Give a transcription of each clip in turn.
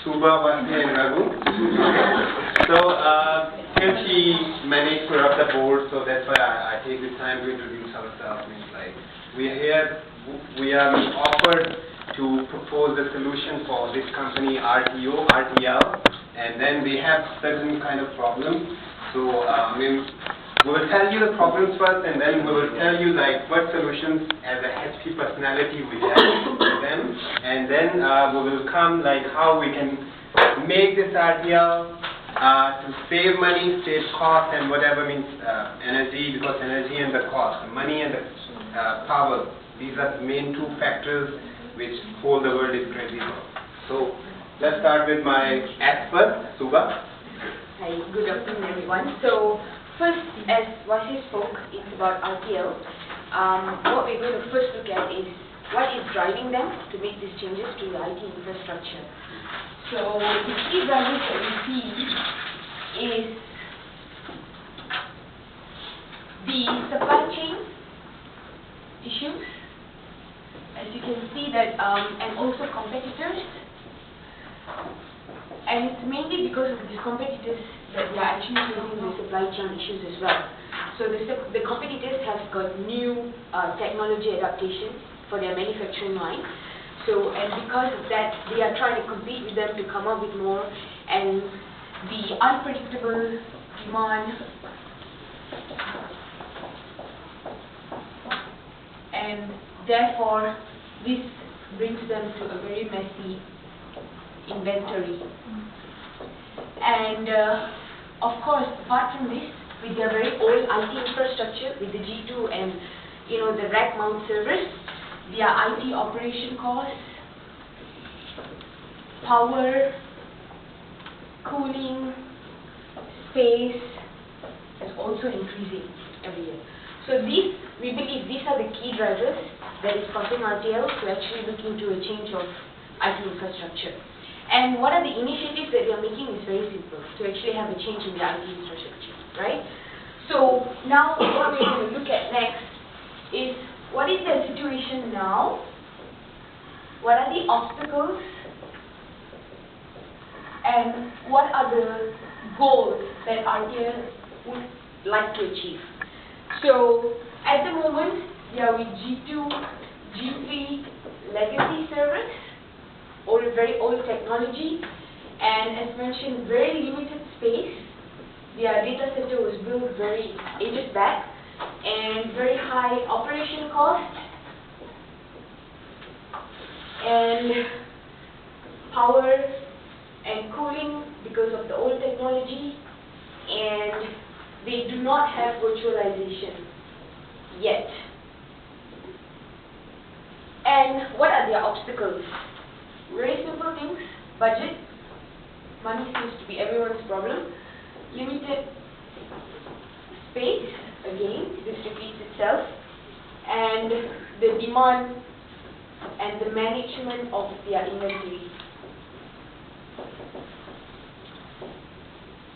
Suba, Wasi and Raghu. So since she managed to rub the board, so that's why I take this time to introduce ourselves. Like we are here, we are offered to propose a solution for this company RTL, and then they have certain kind of problems. So we will tell you the problems first, and then we will tell you like what solutions as a HP personality we have for them, and then we will come like how we can make this RTL to save money, save cost, and whatever means energy, because energy and the cost, the money and the power, these are the main two factors which hold the world is crazy. So let's start with my expert, Suba. Hi, good afternoon everyone. So first, as Wasi spoke, it's about RTL. What we're going to first look at is what is driving them to make these changes to the IT infrastructure. So the key drivers that we see is the supply chain issues, as you can see that, and also competitors. And it's mainly because of these competitors that we are actually facing the supply chain issues as well. So the competitors have got new technology adaptation for their manufacturing line. So, and because of that, they are trying to compete with them to come up with more, and the unpredictable demand and therefore this brings them to a very messy inventory. And of course, apart from this, with their very old IT infrastructure, with the G2 and the rack mount servers, their IT operation costs, power, cooling, space is also increasing every year. So we believe these are the key drivers that is causing RTL to actually look into a change of IT infrastructure. And what are the initiatives that we are making is very simple, to actually have a change in the IT infrastructure, right? So now what we're going to look at next is what is the situation now, what are the obstacles, and what are the goals that RTL would like to achieve. So at the moment, we are with G2, G3 legacy servers, very old technology, and as mentioned, very limited space. Their data center was built very ages back, and very high operation cost, and power and cooling because of the old technology, and they do not have virtualization yet. And what are their obstacles? Very simple things: budget. Money seems to be everyone's problem. Limited space, again, this repeats itself. And the demand and the management of their inventory.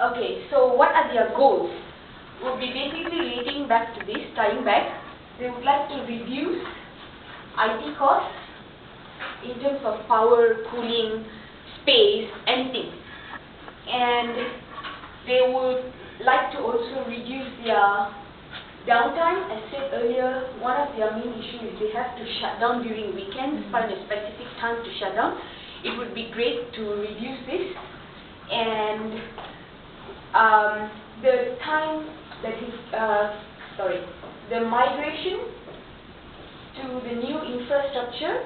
Okay, so what are their goals? We'll be basically relating back to this, tying back. They would like to reduce IT costs in terms of power, cooling, space, anything. And they would like to also reduce their downtime. As said earlier, one of their main issues is they have to shut down during weekends, find a specific time to shut down. It would be great to reduce this. And the time that is, the migration to the new infrastructure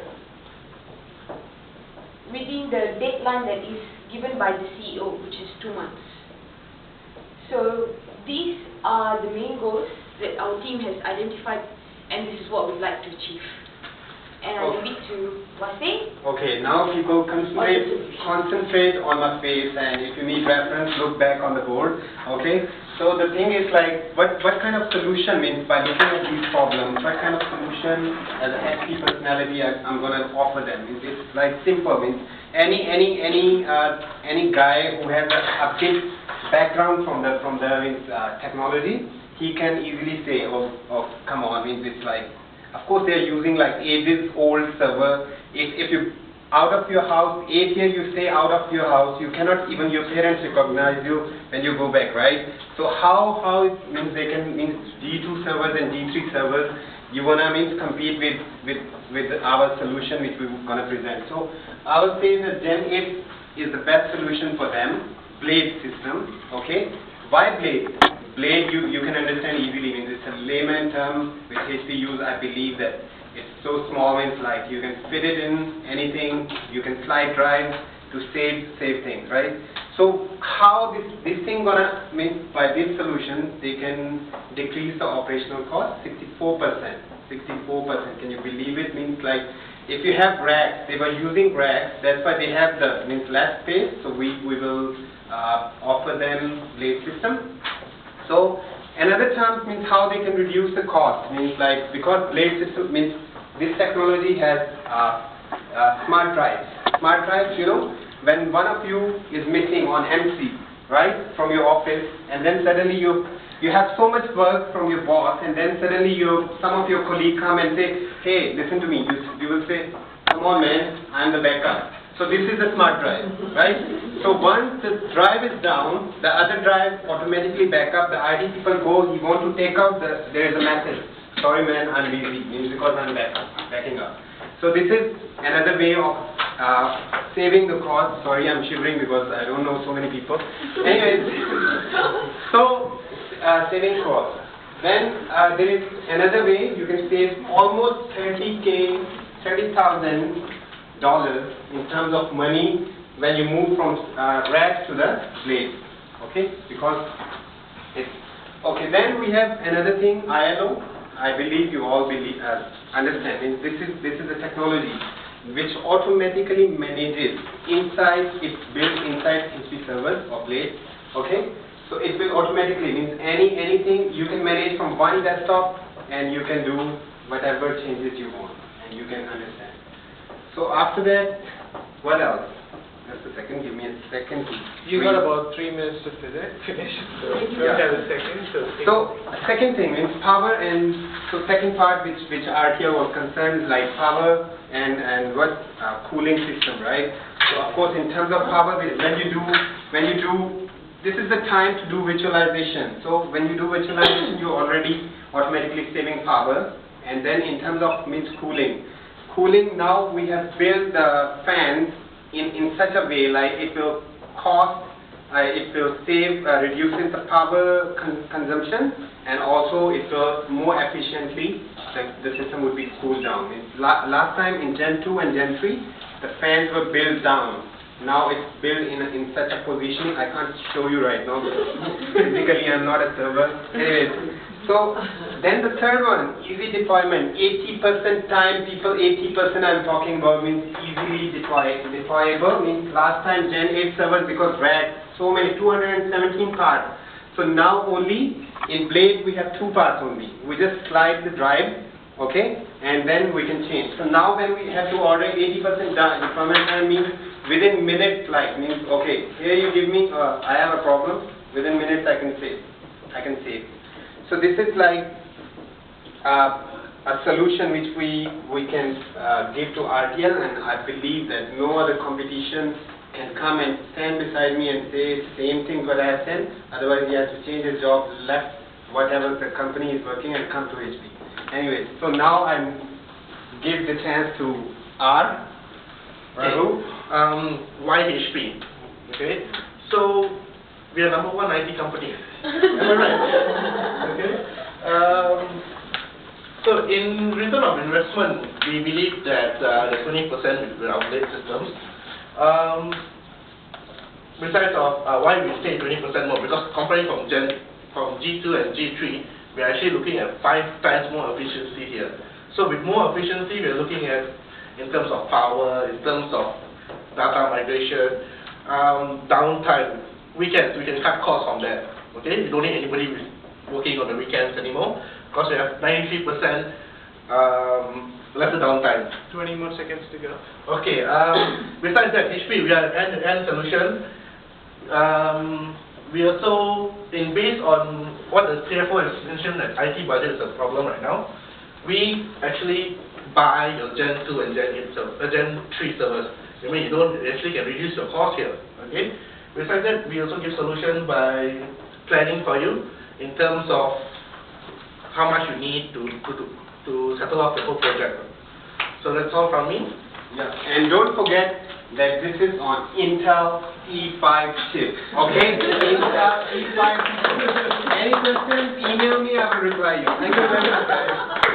within the deadline that is given by the CEO, which is 2 months. So these are the main goals that our team has identified, and this is what we'd like to achieve. And I leave it to Wasi. Okay, now people concentrate on my face, and if you need reference, look back on the board. Okay, so the thing is like, what kind of solution means by looking at these problems? What kind of solution as a HP personality I'm going to offer them? It's like simple. Means any guy who has a big background from the technology, he can easily say, oh come on, means it's like. Of course, they are using like ages-old server. If you out of your house, 8 years you stay out of your house, you cannot even your parents recognize you when you go back, right? So how it means they can means G2 servers and G3 servers, you wanna means compete with our solution which we gonna present. So I would say that Gen 8 is the best solution for them, blade system, okay? Why blade? Blade you can understand easily, means it's a layman term which HP use. I believe that it's so small, means like you can fit it in anything, you can slide drive to save things, right? So how this thing gonna mean by this solution they can decrease the operational cost 64%. 64%. Can you believe it? Means like if you have racks, they were using racks, that's why they have the means less space. So we will offer them blade system. So another term means how they can reduce the cost, means like because blade system means this technology has smart drives. Smart drives, you know, when one of you is missing on MC, right, from your office, and then suddenly you have so much work from your boss, and then suddenly some of your colleagues come and say, hey, listen to me. You will say, come on man, I'm the backup. So this is the smart drive, right? So once the drive is down, the other drive automatically back up. The IT people go, you want to take out, there is a message. Sorry man, I'm busy, means because I'm backing up. So this is another way of saving the cost. Sorry, I'm shivering because I don't know so many people. Anyways, so saving cost. Then there is another way you can save almost $30,000 in terms of money when you move from rack to the blade. Okay, because it's okay. Then we have another thing, ILO. I believe you all understand. This is a technology which automatically manages inside. It's built inside HP servers or blade. Okay, so it will automatically means anything you can manage from one desktop, and you can do whatever changes you want, and you can understand. So after that, what else? Just a second, give me a second. You got about 3 minutes to finish. So yeah. Have a second. So second thing means power, and so second part which RTL was concerned is like power and what cooling system, right? So of course in terms of power, when you do this is the time to do virtualization. So when you do virtualization, you're already automatically saving power, and then in terms of means cooling. Cooling, now we have built the fans in such a way like it will save, reduces the power consumption, and also it will more efficiently, the system would be cooled down. Last time in Gen 2 and Gen 3, the fans were built down. Now it's built in such a position, I can't show you right now because physically I'm not a server. Anyways. So then the third one, easy deployment. 80% time, people 80% I'm talking about means easily deployable. Means last time Gen 8 servers, because rack, so many 217 parts. So now only in blade we have 2 parts only. We just slide the drive, okay, and then we can change. So now when we have to order 80% deployment time means within minutes, like means okay, here you give me I have a problem, within minutes I can save. So this is like a solution which we can give to RTL, and I believe that no other competition can come and stand beside me and say same thing what I have said. Otherwise he has to change his job, left whatever the company is working, and come to HP. Anyways, so now I give the chance to R. Raghu. Why HP? Okay, so we are number 1 IT company. Am I right? Okay. So in return of investment, we believe that the 20% with our blade systems. Besides of why we say 20% more, because comparing from G2 and G3, we are actually looking at 5 times more efficiency here. So with more efficiency, we are looking at in terms of power, in terms of data migration, downtime. Weekends, we can cut costs on that. Okay, we don't need anybody working on the weekends anymore because we have 93% lesser downtime. 20 more seconds to go. Okay, besides that, HP, we are an end-to-end solution. We also, based on what the CFO has mentioned, that IT budget is a problem right now, we actually buy your Gen 2 and Gen 3 servers. I mean, you actually can reduce your cost here, okay? Besides that, we also give solution by planning for you in terms of how much you need to settle up the whole project. So that's all from me. Yeah, and don't forget that this is on Intel E5 chip, okay? Intel E5 chip. Any questions, email me, I will reply you. Thank you very much.